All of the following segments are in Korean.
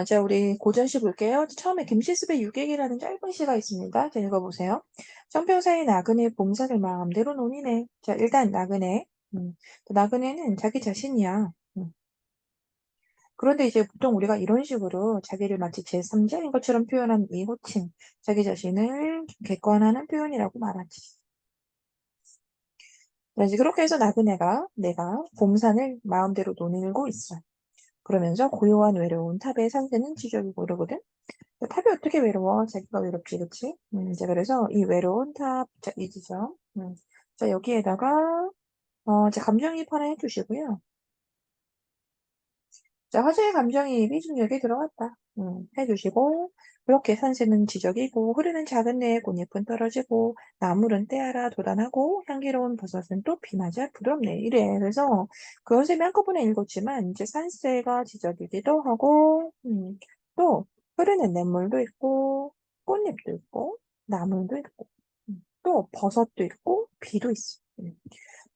자, 우리 고전시 볼게요. 처음에 김시습의 유객이라는 짧은 시가 있습니다. 자, 읽어보세요. 성평사의 나그네 봄사를 마음대로 논이네. 자, 일단 나그네. 나그네는 자기 자신이야. 그런데 이제 보통 우리가 이런 식으로 자기를 마치 제3자인 것처럼 표현한 이 호칭, 자기 자신을 객관하는 표현이라고 말하지. 자, 이제 그렇게 해서 나그네가 내가 봄산을 마음대로 논일고 있어. 그러면서 고요한 외로운 탑에 상대는 지적이고 이러거든. 탑이 어떻게 외로워? 자기가 외롭지, 그치? 이제 그래서 이 외로운 탑, 자, 이 지점. 자, 여기에다가, 이제 감정이입 하나 해주시고요. 자, 화제의 감정이입이 좀 여기 들어갔다. 해주시고, 그렇게 산새는 지적이고, 흐르는 작은 내에 꽃잎은 떨어지고, 나물은 때알아 돋아나고, 향기로운 버섯은 또 피맞아 부럽네. 이래. 그래서 그 선생님이 한꺼번에 읽었지만, 이제 산새가 지적이기도 하고, 또, 흐르는 냇물도 있고, 꽃잎도 있고, 나물도 있고, 또 버섯도 있고, 비도 있어.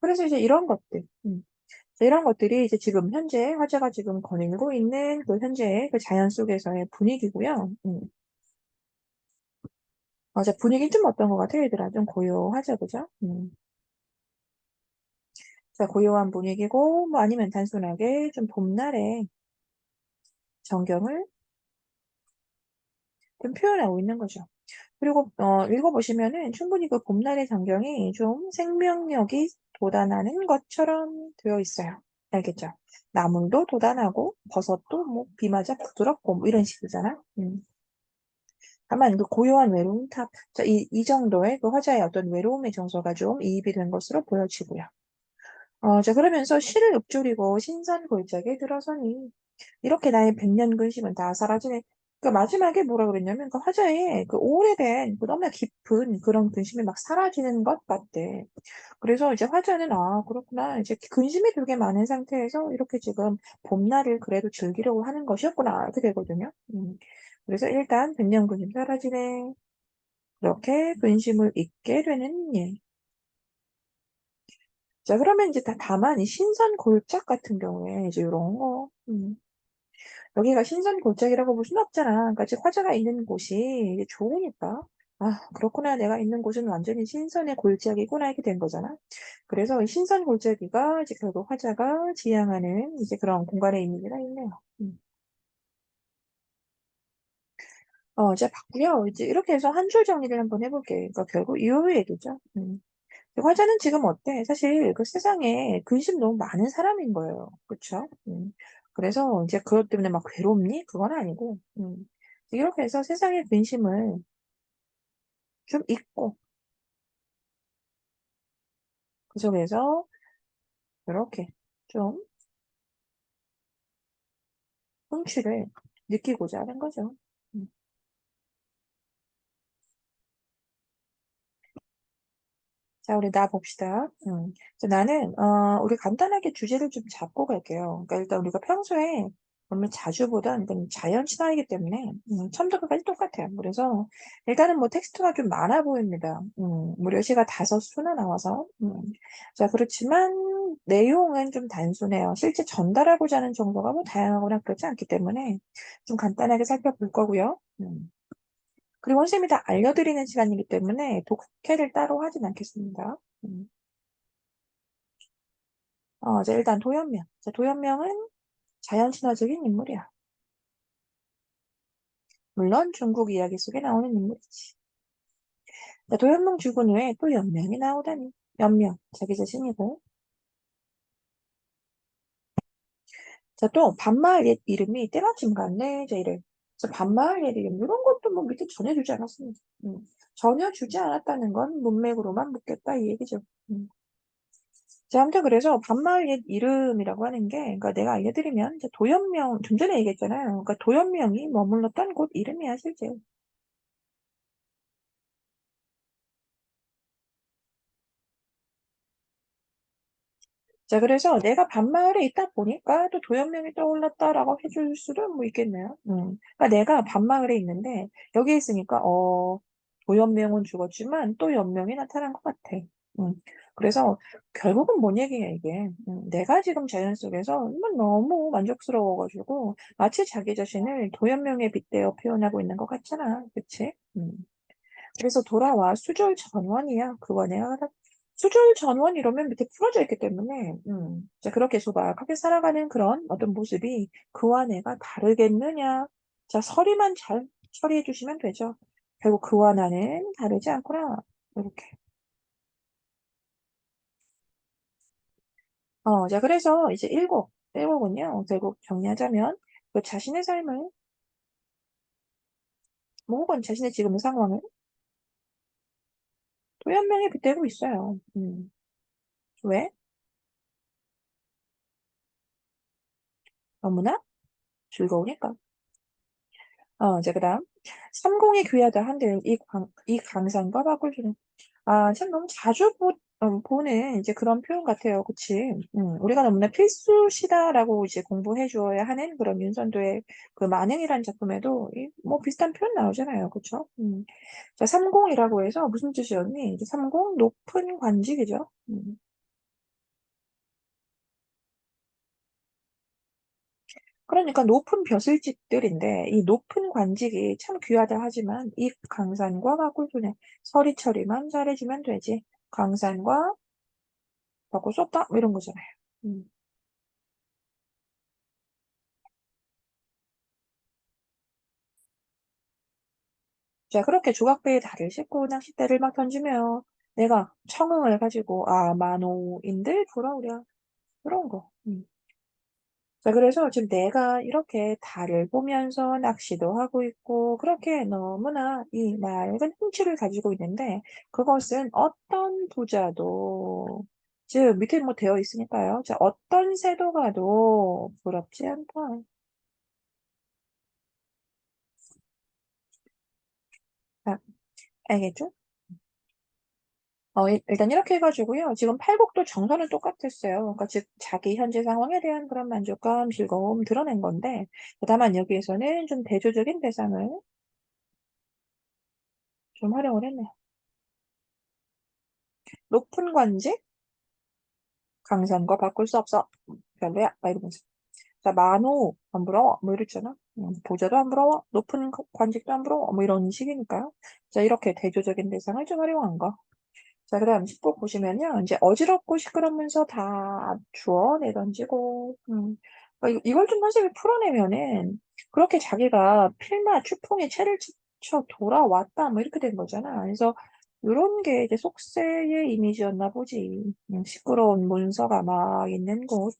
그래서 이제 이런 것들. 이런 것들이 이제 지금 현재 화제가 지금 거닐고 있는 그 현재의 그 자연 속에서의 분위기고요. 자, 분위기는 좀 어떤 것 같아요, 얘들아? 좀 고요하죠, 그죠? 자, 고요한 분위기고, 뭐 아니면 단순하게 좀 봄날의 전경을 좀 표현하고 있는 거죠. 그리고, 읽어보시면은 충분히 그 봄날의 전경이 좀 생명력이 돋아나는 것처럼 되어 있어요. 알겠죠? 나물도 돋아나고, 버섯도 뭐, 비 맞아 부드럽고, 뭐 이런 식이잖아. 다만 그 고요한 외로움 탑, 자, 이 정도의 그 화자의 어떤 외로움의 정서가 좀 이입이 된 것으로 보여지고요. 자, 그러면서 시를 읊조리고 신선골짜기에 들어서니 이렇게 나의 백년 근심은 다 사라지네. 그 마지막에 뭐라 그랬냐면 그 화자의 그 오래된 그 너무나 깊은 그런 근심이 막 사라지는 것 같대. 그래서 이제 화자는 아 그렇구나 이제 근심이 되게 많은 상태에서 이렇게 지금 봄날을 그래도 즐기려고 하는 것이었구나 이렇게 되거든요. 그래서 일단 백년 근심 사라지네. 그렇게 근심을 잊게 되는 예. 자, 그러면 이제 다만 이 신선 골짜기 같은 경우에 이제 이런 거, 여기가 신선 골짜기라고 볼 수는 없잖아. 그러니까 즉 화자가 있는 곳이 이제 좋으니까. 아, 그렇구나. 내가 있는 곳은 완전히 신선의 골짜기구나. 이렇게 된 거잖아. 그래서 이 신선 골짜기가 이제 결국 화자가 지향하는 이제 그런 공간의 이미지가 있네요. 이제 봤고요. 이제 이렇게 해서 한 줄 정리를 한번 해볼게요. 그러니까 결국 이 얘기죠. 화자는 지금 어때? 사실 그 세상에 근심 너무 많은 사람인 거예요. 그쵸? 그래서 이제 그것 때문에 막 괴롭니? 그건 아니고, 이렇게 해서 세상의 근심을 좀 잊고, 그 속에서 이렇게 좀 성취를 느끼고자 하는 거죠. 음. 자, 우리 나 봅시다. 나는, 우리 간단하게 주제를 좀 잡고 갈게요. 그러니까 일단 우리가 평소에 정말 자주 보던 그런 자연 친화이기 때문에, 첨도까지 똑같아요. 그래서 일단은 뭐 텍스트가 좀 많아 보입니다. 무려 시가 5수나 나와서. 자, 그렇지만 내용은 좀 단순해요. 실제 전달하고자 하는 정보가 뭐 다양하거나 그렇지 않기 때문에 좀 간단하게 살펴볼 거고요. 그리고 선생님이 다 알려드리는 시간이기 때문에 독해를 따로 하진 않겠습니다. 자, 일단 도연명. 자, 도연명은 자연친화적인 인물이야. 물론 중국 이야기 속에 나오는 인물이지. 자, 도연명 죽은 후에 또 연명이 나오다니. 연명, 자기 자신이고. 자, 또 반마을 옛 이름이 때마침 같네. 자, 이래. 그래서 반마을 옛 이름, 이런 것도 뭐 밑에 전해주지 않았습니다. 전혀 주지 않았다는 건 문맥으로만 묻겠다 이 얘기죠. 자, 아무튼 그래서 반마을 옛 이름이라고 하는 게, 그러니까 내가 알려드리면, 이제 도연명, 좀 전에 얘기했잖아요. 그러니까 도연명이 머물렀던 곳 이름이야, 실제. 자, 그래서 내가 반마을에 있다 보니까 또 도연명이 떠올랐다라고 해줄 수도 뭐 있겠네요. 그러니까 내가 반마을에 있는데, 여기 있으니까, 도연명은 죽었지만 또 연명이 나타난 것 같아. 음. 그래서 결국은 뭔 얘기야, 이게. 내가 지금 자연 속에서 너무 만족스러워가지고 마치 자기 자신을 도연명에 빗대어 표현하고 있는 것 같잖아. 그치? 그래서 돌아와 수절 전원이야. 그거 내가 수절 전원 이러면 밑에 풀어져 있기 때문에 자, 그렇게 소박하게 살아가는 그런 어떤 모습이 그와 내가 다르겠느냐. 자, 서리만 잘 처리해 주시면 되죠. 결국 그와 나는 다르지 않구나. 이렇게. 자, 그래서 이제 일곡은요, 결국 정리하자면, 그 자신의 삶을, 뭐 혹은 자신의 지금 상황을 도연명에 빗대고 있어요. 왜? 너무나 즐거우니까. 이제 그 다음. 삼공이 귀하다 한들 이 강산과 바꿀 줄은. 참 너무 자주 보는 이제 그런 표현 같아요. 그치? 우리가 너무나 필수시다라고 이제 공부해 주어야 하는 그런 윤선도의 그 만행이라는 작품에도 뭐 비슷한 표현 나오잖아요. 그쵸? 자, 삼공이라고 해서 무슨 뜻이었니? 이제 삼공, 높은 관직이죠. 그러니까 높은 벼슬직들인데 이 높은 관직이 참 귀하다 하지만 이 강산과 가꿀소냐 서리처리만 잘해주면 되지. 강산과 바꿀 수 없다 뭐 이런 거잖아요. 음. 자, 그렇게 조각배에 달을 싣고 낚싯대를 막 던지며 내가 청흥을 가지고 만호인들 돌아오랴 그런 거. 자, 그래서 지금 내가 이렇게 달을 보면서 낚시도 하고 있고, 그렇게 너무나 이 맑은 흥취를 가지고 있는데, 그것은 어떤 부자도, 즉, 밑에 뭐 되어 있으니까요. 자, 어떤 새도 가도 부럽지 않다. 자, 알겠죠? 일단 이렇게 해가지고요. 지금 팔곡도 정서는 똑같았어요. 그러니까 즉, 자기 현재 상황에 대한 그런 만족감, 즐거움 드러낸 건데, 다만 여기에서는 좀 대조적인 대상을 좀 활용을 했네요. 높은 관직, 강산과 바꿀 수 없어. 별로야. 막 이러면서. 자, 만호, 안 부러워. 뭐 이랬잖아. 보자도 안 부러워. 높은 관직도 안 부러워. 뭐 이런 식이니까요. 자, 이렇게 대조적인 대상을 좀 활용한 거. 자, 그 다음 10부 보시면요. 이제 어지럽고 시끄러우면서 다 주워 내던지고, 그러니까 이걸 좀 선생님이 풀어내면은, 그렇게 자기가 필마 추풍에 채를 쳐 돌아왔다, 뭐 이렇게 된 거잖아. 그래서, 이런 게 이제 속세의 이미지였나 보지. 시끄러운 문서가 막 있는 곳.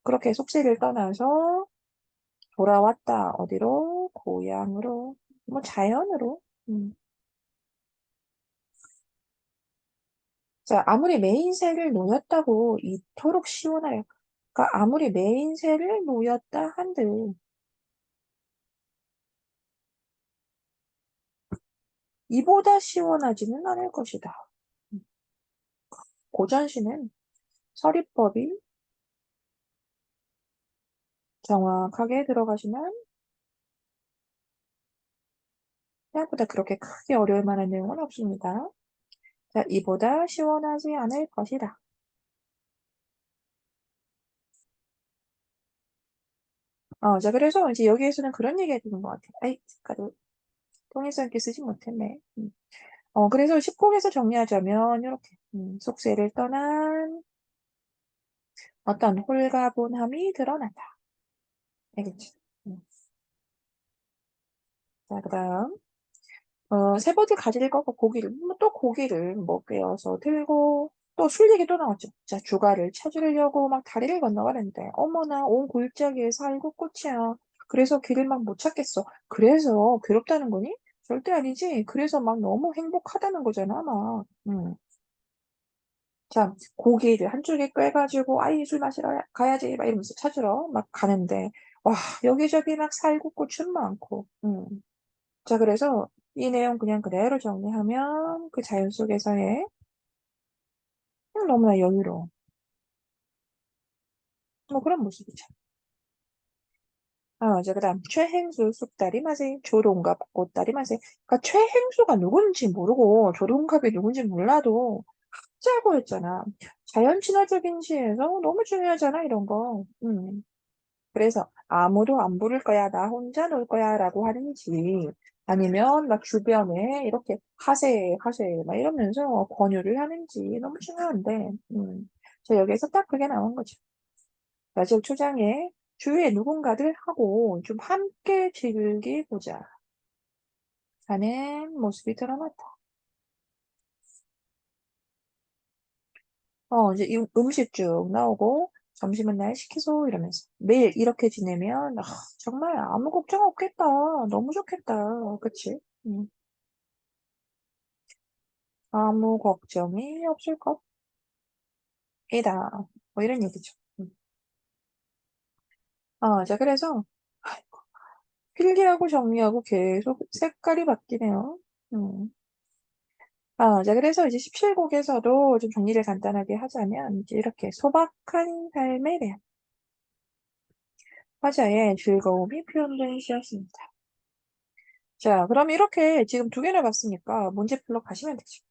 그렇게 속세를 떠나서 돌아왔다. 어디로? 고향으로. 뭐 자연으로. 음. 자, 아무리 매인새를 놓였다고 이토록 시원하여. 그러니까 아무리 매인새를 놓였다 한들 이보다 시원하지는 않을 것이다. 고전시는 서리법이 정확하게 들어가시면 생각보다 그렇게 크게 어려울 만한 내용은 없습니다. 자, 이보다 시원하지 않을 것이다. 자, 그래서 이제 여기에서는 그런 얘기가 되는 것 같아요. 아이, 색깔을 통일성 있게 쓰지 못했네. 그래서 10곡에서 정리하자면, 이렇게, 속세를 떠난 어떤 홀가분함이 드러난다. 알겠지? 음. 자, 그 다음, 세번을 가지를 꺾고 고기를, 또 고기를 뭐 꿰어서 들고, 또 술 얘기 또 나왔죠. 자, 주가를 찾으려고 막 다리를 건너가는데, 어머나, 온 골짜기에 살구 꽃이야. 그래서 길을 막 못 찾겠어. 그래서 괴롭다는 거니? 절대 아니지. 그래서 막 너무 행복하다는 거잖아, 막. 자, 고기를 한쪽에 꿰가지고, 아이, 술 마시러 가야지, 막 이러면서 찾으러 막 가는데, 와, 여기저기 막 살구꽃은 많고, 자, 그래서 이 내용 그냥 그대로 정리하면 그 자연 속에서의 너무나 여유로운, 뭐 그런 모습이죠. 이제 그 다음, 최행수 쑥다리 맛에 조동갑 꽃다리 맛에. 그러니까 최행수가 누군지 모르고 조동갑이 누군지 몰라도 짜고 했잖아. 자연 친화적인 시에서 너무 중요하잖아, 이런 거. 그래서 아무도 안 부를 거야, 나 혼자 놀 거야, 라고 하는지, 아니면 막 주변에 이렇게 하세, 하세, 막 이러면서 권유를 하는지 너무 중요한데, 자, 여기에서 딱 그게 나온 거죠. 라지오 초장에 주위에 누군가들 하고 좀 함께 즐기고자 하는 모습이 드러났다. 이제 이 음식 쭉 나오고, 점심은 날 시키소, 이러면서. 매일 이렇게 지내면, 정말 아무 걱정 없겠다. 너무 좋겠다. 그치? 음, 아무 걱정이 없을 것이다. 뭐 이런 얘기죠. 자, 그래서, 필기하고 정리하고 계속 색깔이 바뀌네요. 음. 자, 그래서 이제 17곡에서도 좀 정리를 간단하게 하자면, 이제 이렇게 소박한 삶에 대한 화자의 즐거움이 표현된 시였습니다. 자, 그럼 이렇게 지금 두 개나 봤으니까 문제풀러 가시면 되죠.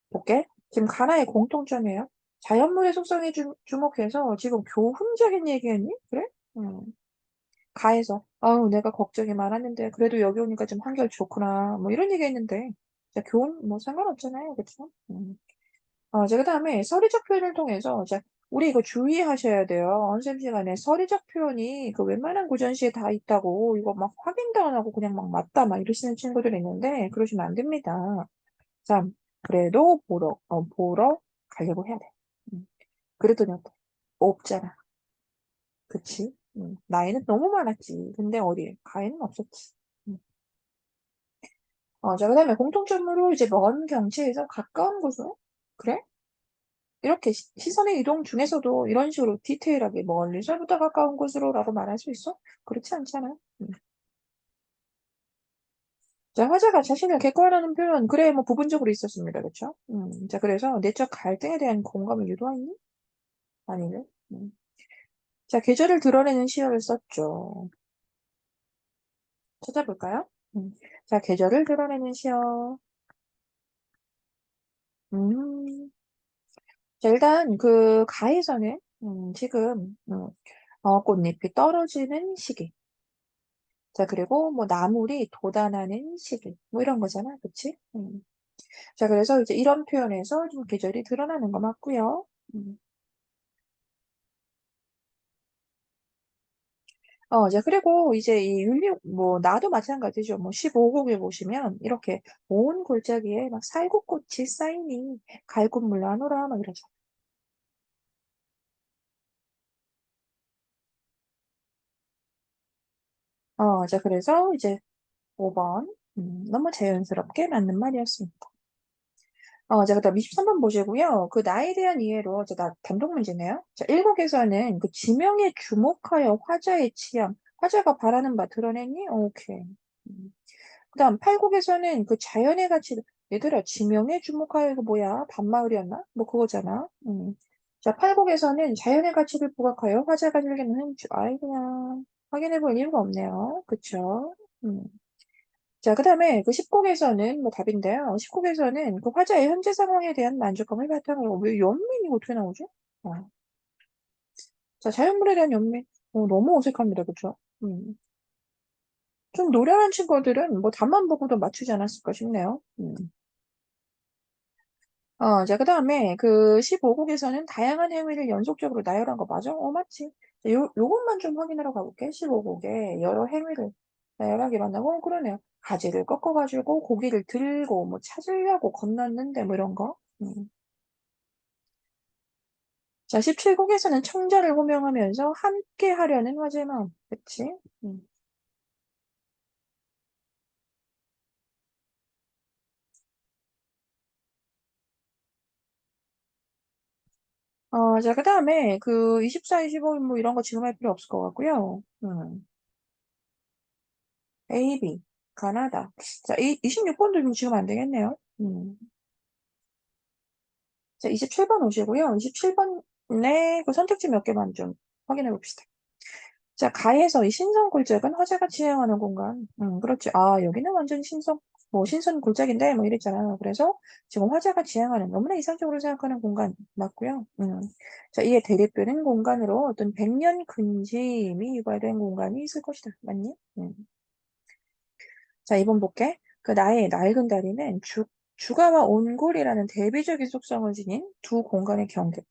볼게. 지금 가나의 공통점이에요. 자연물의 속성에 주목해서 지금 교훈적인 얘기했니? 그래? 음. 가에서, 아우, 내가 걱정이 많았는데, 그래도 여기 오니까 좀 한결 좋구나. 뭐 이런 얘기 했는데, 자, 교훈, 뭐 상관없잖아요. 그쵸? 자, 그 다음에 서리적 표현을 통해서, 자, 우리 이거 주의하셔야 돼요. 언셈 시간에 서리적 표현이 그 웬만한 고전시에 다 있다고, 이거 막 확인도 안 하고 그냥 막 맞다, 막 이러시는 친구들이 있는데, 그러시면 안 됩니다. 자, 그래도 보러 가려고 해야 돼. 음, 그랬더니 어때? 없잖아. 그치? 나이는 너무 많았지. 근데 어디, 가에는 없었지. 음. 자, 그 다음에 공통점으로 이제 먼 경치에서 가까운 곳으로? 그래? 이렇게 시선의 이동 중에서도 이런 식으로 디테일하게 멀리서부터 가까운 곳으로라고 말할 수 있어? 그렇지 않잖아. 자, 화자가 자신을 객관화하는 표현, 그래, 뭐 부분적으로 있었습니다. 그쵸? 자, 그래서 내적 갈등에 대한 공감을 유도하니? 아니네. 음. 자, 계절을 드러내는 시어를 썼죠. 찾아볼까요? 자, 계절을 드러내는 시어. 음. 자, 일단 그 가에서는 지금 꽃잎이 떨어지는 시기. 자, 그리고 뭐 나물이 돋아나는 시기. 뭐 이런 거잖아. 그치? 자, 그래서 이제 이런 표현에서 좀 계절이 드러나는 거 맞고요. 음. 이제 그리고 이제 이 뭐 나도 마찬가지죠. 뭐 15곡에 보시면 이렇게 온 골짜기에 막 살구꽃이 쌓이니 갈굼물 나노라 막 이러죠. 자, 그래서 이제 5번. 너무 자연스럽게 맞는 말이었습니다. 자, 그다음 23번 보시고요. 그 나에 대한 이해로, 단독 문제네요. 자, 1곡에서는 그 지명에 주목하여 화자의 취향, 화자가 바라는 바 드러내니? 오케이. 그다음 8곡에서는 그 자연의 가치를, 얘들아, 지명에 주목하여 이거 뭐야? 반마을이었나? 뭐 그거잖아. 자, 8곡에서는 자연의 가치를 부각하여 화자가 즐기는 행주. 아이, 그냥 확인해 볼 이유가 없네요. 그쵸? 음. 자, 그 다음에 그 10곡에서는 뭐 답인데요. 10곡에서는 그 화자의 현재 상황에 대한 만족감을 바탕으로 왜 연민이 어떻게 나오죠? 어. 자, 자연물에 대한 연민. 너무 어색합니다. 그쵸? 좀 노련한 친구들은 뭐 답만 보고도 맞추지 않았을까 싶네요. 자, 그 다음에 그 15곡에서는 다양한 행위를 연속적으로 나열한 거 맞아? 맞지. 자, 요것만 좀 확인하러 가볼게. 15곡에 여러 행위를 나열하게 만나고, 그러네요. 가지를 꺾어가지고 고기를 들고 뭐 찾으려고 건넜는데 뭐 이런 거. 자, 17곡에서는 청자를 호명하면서 함께 하려는 화제의 마음. 그치? 음. 자, 그 다음에 그 24, 25, 뭐 이런 거 지금 할 필요 없을 것 같고요. A, B, 가나다. 자, 26번도 지금 안 되겠네요. 자, 27번 오시고요. 27번에 그 선택지 몇 개만 좀 확인해 봅시다. 자, 가에서 이 신성 골짜기는 화재가 지향하는 공간. 그렇지. 여기는 완전 신성. 뭐 신선 골짜기인데 뭐 이랬잖아. 그래서 지금 화자가 지향하는 너무나 이상적으로 생각하는 공간 맞고요. 자, 이에 대립되는 공간으로 어떤 백년 근심이 유발된 공간이 있을 것이다. 맞니? 자, 이번 볼게. 그 나의 낡은 다리는 주가와 온골이라는 대비적인 속성을 지닌 두 공간의 경계.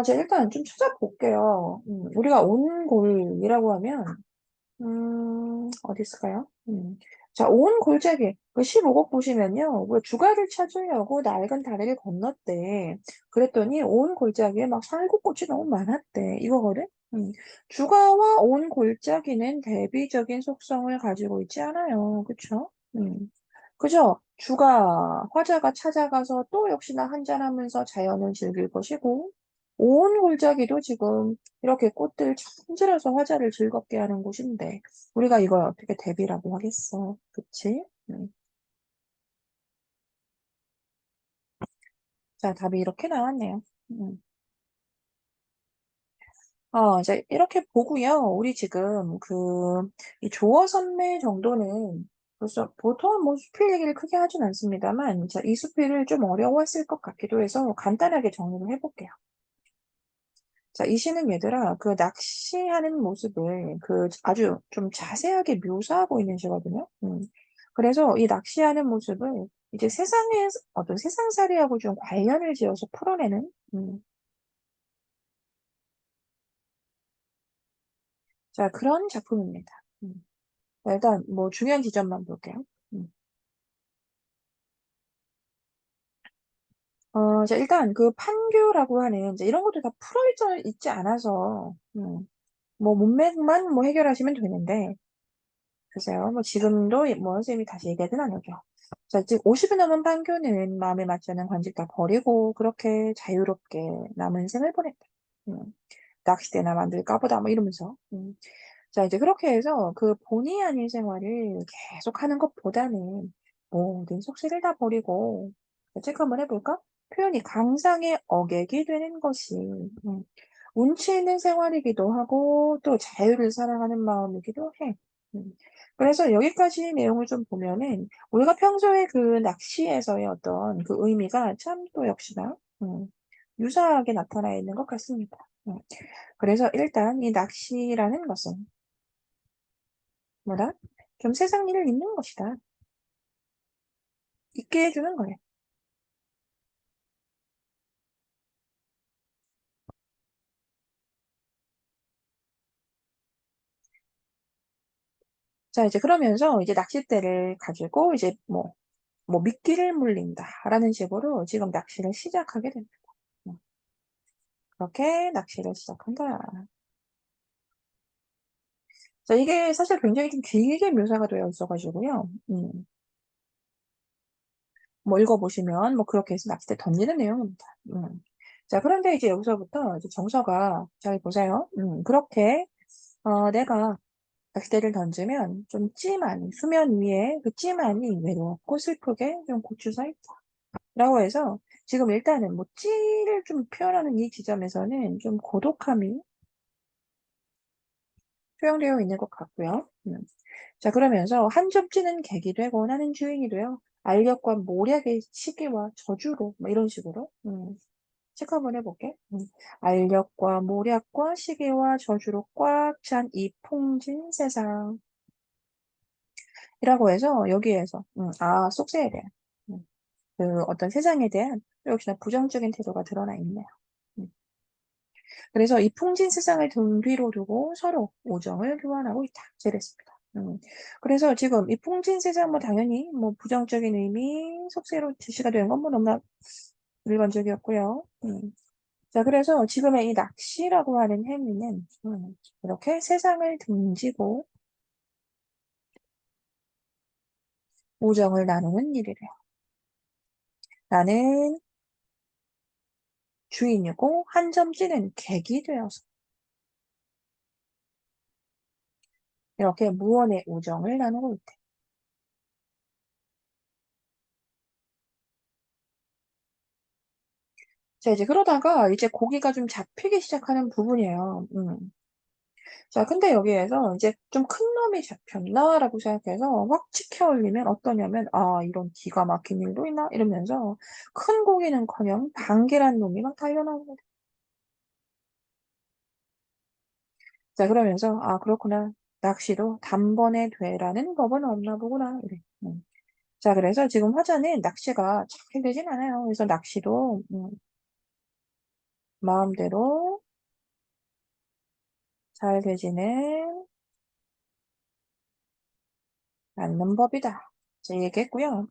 자, 일단 좀 찾아볼게요. 우리가 온골이라고 하면 어디 있을까요? 자, 온 골짜기. 그 15곡 보시면요. 왜 주가를 찾으려고 낡은 다리를 건넜대. 그랬더니 온 골짜기에 막 살구꽃이 너무 많았대. 이거거든? 주가와 온 골짜기는 대비적인 속성을 가지고 있지 않아요. 그쵸? 그죠? 주가, 화자가 찾아가서 또 역시나 한잔하면서 자연을 즐길 것이고, 온 골짜기도 지금 이렇게 꽃들 천지라서 화자를 즐겁게 하는 곳인데, 우리가 이걸 어떻게 대비라고 하겠어. 그치? 자, 답이 이렇게 나왔네요. 음. 이제 이렇게 보고요. 우리 지금 이 조어 선매 정도는 벌써 보통은 뭐 수필 얘기를 크게 하진 않습니다만, 자, 이 수필을 좀 어려웠을 것 같기도 해서 간단하게 정리를 해볼게요. 자, 이 시는 얘들아, 그 낚시하는 모습을 아주 좀 자세하게 묘사하고 있는 시거든요. 그래서 이 낚시하는 모습을 이제 세상의 어떤 세상살이하고 좀 관련을 지어서 풀어내는, 자, 그런 작품입니다. 자, 일단 뭐 중요한 지점만 볼게요. 음. 자, 일단 그 판교라고 하는 이제 이런 것도 다 있지 않아서, 뭐 문맥만 뭐 해결하시면 되는데, 글쎄요. 뭐 지금도 뭐 선생님이 다시 얘기하진 않을게요. 자, 즉 50이 넘은 판교는 마음에 맞지 않는 관직 다 버리고 그렇게 자유롭게 남은 생을 보냈다. 음, 낚싯대나 만들까 보다 뭐 이러면서. 자, 이제 그렇게 해서 그 본의 아닌 생활을 계속 하는 것보다는 모든 속세를 다 버리고 체크 한번 해볼까? 표현이 강상의 어객이 되는 것이 운치 있는 생활이기도 하고 또 자유를 사랑하는 마음이기도 해. 음. 그래서 여기까지 내용을 좀 보면은 우리가 평소에 그 낚시에서의 어떤 그 의미가 참 또 역시나 유사하게 나타나 있는 것 같습니다. 그래서 일단 이 낚시라는 것은 뭐다? 좀 세상 일을 잊는 것이다. 잊게 해주는 거예요. 자, 이제 그러면서 이제 낚싯대를 가지고 이제 뭐 미끼를 물린다라는 식으로 지금 낚시를 시작하게 됩니다. 음, 그렇게 낚시를 시작한다. 자, 이게 사실 굉장히 좀 길게 묘사가 되어 있어가지고요. 뭐 읽어보시면 뭐 그렇게 해서 낚싯대 던지는 내용입니다. 자, 그런데 이제 여기서부터 이제 정서가 잘 보세요. 그렇게 내가 낚싯대를 던지면 좀 찜한 수면 위에 그 찜한이 외롭고 슬프게 좀 고추서 있다. 라고 해서 지금 일단은 뭐 찌를 좀 표현하는 이 지점에서는 좀 고독함이 표현되어 있는 것 같고요. 자, 그러면서 한 점 찌는 객이 되고 나는 주인이 되어 알력과 모략의 시기와 저주로 뭐 이런 식으로 체크 한번 해볼게. 알력과 모략과 시기와 저주로 꽉 찬 이 풍진 세상. 이라고 해서 여기에서 속세에 대한 그 어떤 세상에 대한 역시나 부정적인 태도가 드러나 있네요. 음, 그래서 이 풍진 세상을 등 뒤로 두고 서로 우정을 교환하고 있다. 이랬습니다. 그래서 지금 이 풍진 세상 뭐 당연히 뭐 부정적인 의미 속세로 제시가 되는 건 뭐 너무나 일반적이었고요. 자, 그래서 지금의 이 낚시라고 하는 행위는 이렇게 세상을 등지고 우정을 나누는 일이래요. 나는 주인이고 한 점 찌는 객이 되어서 이렇게 무언의 우정을 나누고 있대. 자, 이제 그러다가 이제 고기가 좀 잡히기 시작하는 부분이에요. 자, 근데 여기에서 이제 좀 큰 놈이 잡혔나라고 생각해서 확 치켜 올리면 어떠냐면, 아, 이런 기가 막힌 일도 있나? 이러면서 큰 고기는커녕 반개란 놈이 막 달려나옵니다. 자, 그러면서, 아, 그렇구나. 낚시도 단번에 되라는 법은 없나 보구나. 이래. 자, 그래서 지금 화자는 낚시가 잘 되진 않아요. 그래서 낚시도, 마음대로 잘 되지는 않는 법이다. 자, 얘기했고요.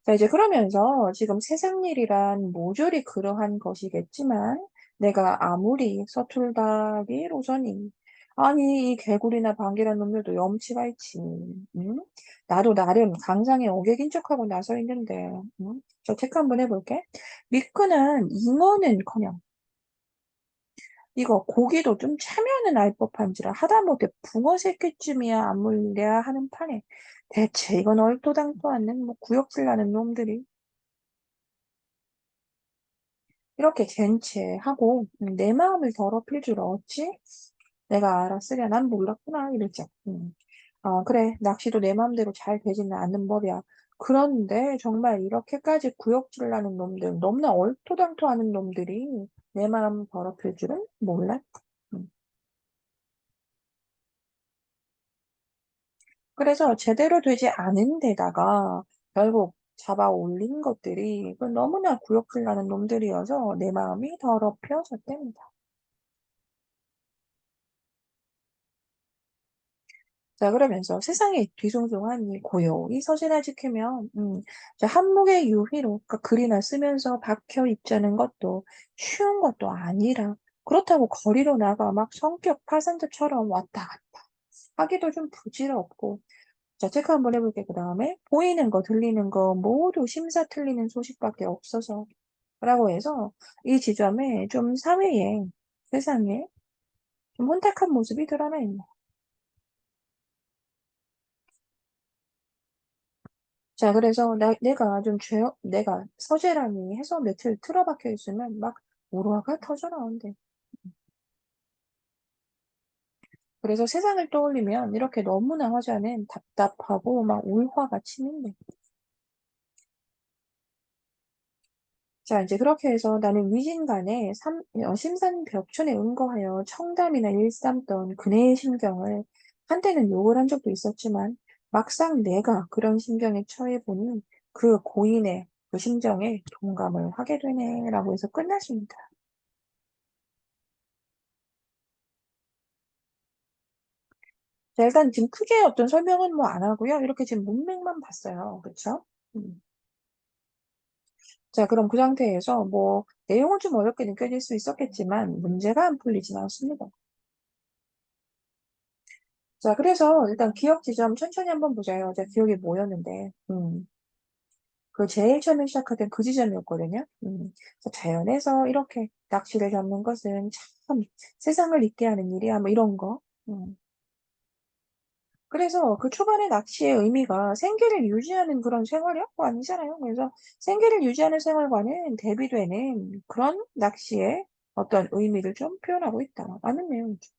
자, 이제 그러면서 지금 세상 일이란 모조리 그러한 것이겠지만 내가 아무리 서툴다기로서니 아니 이 개구리나 방개란 놈들도 염치가 있지. 응? 나도 나름 강상에 어객인 척하고 나서 있는데 응? 저 체크 한번 해볼게. 미끈한 잉어는커녕 이거 고기도 좀 체면은 알 법한지라 하다못해 붕어 새끼쯤이야 안 물려야 하는 판에 대체 이건 얼토당토 않는 뭐 구역질 나는 놈들이 이렇게 젠체하고 내 마음을 더럽힐 줄 어찌? 내가 알았으랴 난 몰랐구나 이랬죠. 그래 낚시도 내 마음대로 잘 되지는 않는 법이야. 그런데 정말 이렇게까지 구역질 나는 놈들 너무나 얼토당토 하는 놈들이 내 마음 더럽힐 줄은 몰랐다. 음. 그래서 제대로 되지 않은 데다가 결국 잡아 올린 것들이 그 너무나 구역질 나는 놈들이어서 내 마음이 더럽혀졌답니다. 자, 그러면서 세상에 뒤숭숭하니 고요히 서신을 지키면, 자, 한목의 유희로, 그러니까 글이나 쓰면서 박혀 있자는 것도 쉬운 것도 아니라, 그렇다고 거리로 나가 막 성격 파산자처럼 왔다 갔다 하기도 좀 부질없고, 자, 체크 한번 해볼게. 그 다음에 보이는 거, 들리는 거 모두 심사 틀리는 소식밖에 없어서 라고 해서 이 지점에 좀 사회에, 세상에 좀 혼탁한 모습이 드러나 있네. 자, 그래서 내가 좀 내가 서재라니 해서 며칠 틀어박혀 있으면 막 오로아가 터져 나온대. 그래서 세상을 떠올리면 이렇게 너무나 화자는 답답하고 막 울화가 치민대. 자, 이제 그렇게 해서 나는 위진간에 심산벽촌에 응거하여 청담이나 일삼던 그네의 심경을 한때는 욕을 한 적도 있었지만 막상 내가 그런 심경에 처해 보니 그 고인의 그 심정에 동감을 하게 되네라고 해서 끝났습니다. 자, 일단 지금 크게 어떤 설명은 뭐 안 하고요. 이렇게 지금 문맥만 봤어요. 그쵸? 음. 자, 그럼 그 상태에서 뭐 내용은 좀 어렵게 느껴질 수 있었겠지만 문제가 안 풀리진 않습니다. 자, 그래서 일단 기억 지점 천천히 한번 보자요. 자, 기억이 뭐였는데, 그 제일 처음에 시작하던 그 지점이었거든요. 그래서 자연에서 이렇게 낚시를 잡는 것은 참 세상을 잊게 하는 일이야, 뭐 이런 거. 그래서 그 초반에 낚시의 의미가 생계를 유지하는 그런 생활이었고 아니잖아요. 그래서 생계를 유지하는 생활과는 대비되는 그런 낚시의 어떤 의미를 좀 표현하고 있다라는 내용이죠.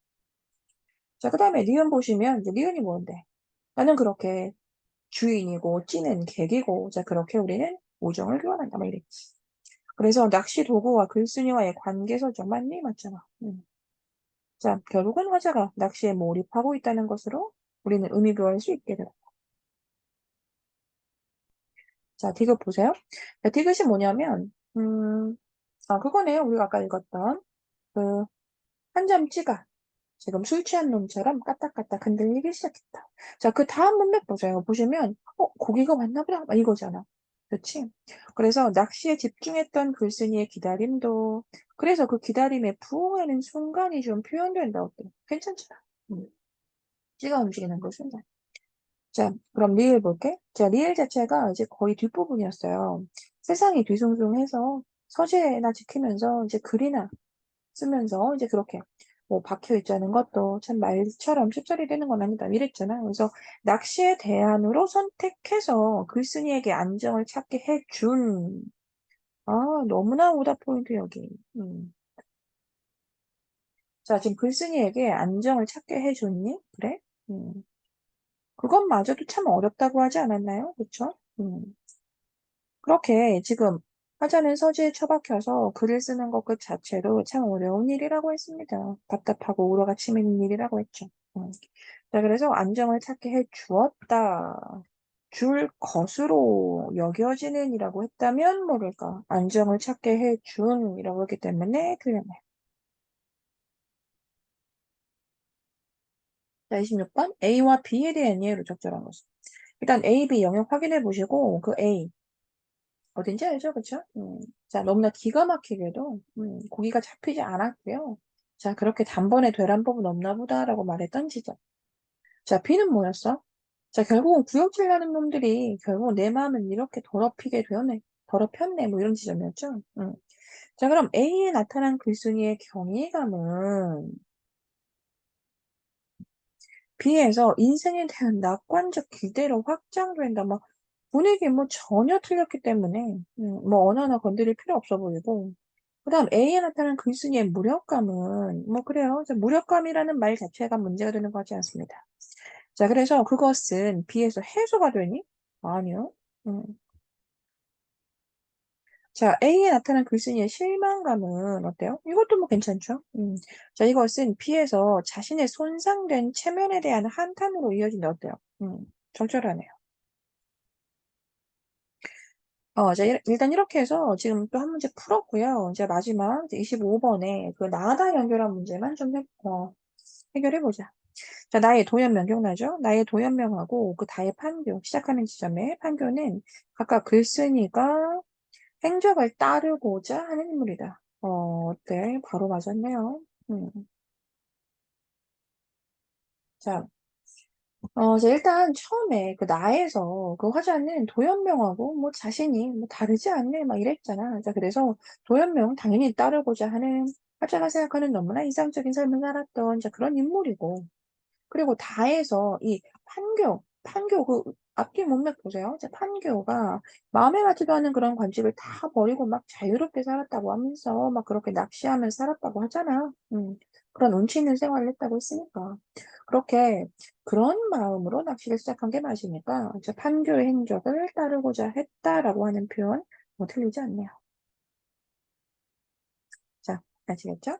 자, 그 다음에 니은 보시면 이제 니은이 뭔데? 나는 그렇게 주인이고 찌는 객이고 자 그렇게 우리는 우정을 교환한다 막 이랬지. 그래서 낚시 도구와 글쓴이와의 관계 설정만 맞잖아. 자 결국은 화자가 낚시에 몰입하고 있다는 것으로 우리는 의미 부여할 수 있게 되고. 자 디귿 보세요. 자, 디귿이 뭐냐면 그거네요. 우리가 아까 읽었던 그 한 점 찌가 지금 술 취한 놈처럼 까딱까딱 흔들리기 시작했다. 자, 그 다음 문맥 보세요. 보시면, 고기가 왔나 보다. 막 이거잖아. 그렇지? 그래서 낚시에 집중했던 글쓴이의 기다림도, 그래서 그 기다림에 부응하는 순간이 좀 표현된다. 어때? 괜찮잖아. 음, 찌가 움직이는 그 순간. 자, 그럼 리을 볼게. 자, 리을 자체가 이제 거의 뒷부분이었어요. 세상이 뒤숭숭해서 서재나 지키면서 이제 글이나 쓰면서 이제 그렇게 뭐 박혀 있자는 것도 참 말처럼 쉽사리 되는 건 아니다 이랬잖아요. 그래서 낚시의 대안으로 선택해서 글쓴이에게 안정을 찾게 해준 아 너무나 오다 포인트 여기. 자, 지금 글쓴이에게 안정을 찾게 해줬니? 그래? 음. 그것마저도 참 어렵다고 하지 않았나요? 그쵸? 그렇게 지금 하자는 서지에 처박혀서 글을 쓰는 것 그 자체도 참 어려운 일이라고 했습니다. 답답하고 우러가 치미는 일이라고 했죠. 자, 그래서 안정을 찾게 해 주었다. 줄 것으로 여겨지는 이라고 했다면 모를까. 안정을 찾게 해 준이라고 했기 때문에 틀렸네요. 자, 26번. A와 B에 대한 예로 적절한 것은. 일단 A, B 영역 확인해 보시고 그 A 어딘지 알죠? 그쵸? 자, 너무나 기가 막히게도 고기가 잡히지 않았고요. 자, 그렇게 단번에 되란 법은 없나 보다라고 말했던 지점. 자, B는 뭐였어? 자, 결국은 구역질하는 놈들이 결국 내 마음을 이렇게 더럽히게 되었네. 더럽혔네. 뭐 이런 지점이었죠. 자, 그럼 A에 나타난 글쓴이의 경이감은 B에서 인생에 대한 낙관적 기대로 확장된다. 막 분위기 뭐 전혀 틀렸기 때문에 뭐 어느 하나 건드릴 필요 없어 보이고 그다음 A에 나타난 글쓴이의 무력감은 뭐 그래요. 이제 무력감이라는 말 자체가 문제가 되는 거 같지 않습니다. 자, 그래서 그것은 B에서 해소가 되니? 아니요. 음. 자, A에 나타난 글쓴이의 실망감은 어때요? 이것도 뭐 괜찮죠? 자, 이것은 B에서 자신의 손상된 체면에 대한 한탄으로 이어진다. 어때요? 적절하네요. 자, 일단 이렇게 해서 지금 또 한 문제 풀었고요. 이제 마지막 25번에 그 나다 연결한 문제만 좀 해결해 보자. 자, 나의 도연명 기억나죠? 나의 도연명하고 그 다의 판교, 시작하는 지점의 판교는 각각 글쓴이가 행적을 따르고자 하는 인물이다. 어때? 바로 맞았네요. 음. 자, 자, 일단 처음에 그 나에서 그 화자는 도연명하고 뭐 자신이 뭐 다르지 않네 막 이랬잖아. 자, 그래서 도연명 당연히 따르고자 하는 화자가 생각하는 너무나 이상적인 삶을 살았던 자, 그런 인물이고 그리고 다에서 이 판교 그 앞뒤 문맥 보세요. 이제 판교가 마음에 같지도 않은 그런 관습을 다 버리고 막 자유롭게 살았다고 하면서 막 그렇게 낚시하면서 살았다고 하잖아. 그런 운치 있는 생활을 했다고 했으니까. 그렇게 그런 마음으로 낚시를 시작한 게 맞으니까 이제 판교의 행적을 따르고자 했다라고 하는 표현 뭐 틀리지 않네요. 자, 아시겠죠?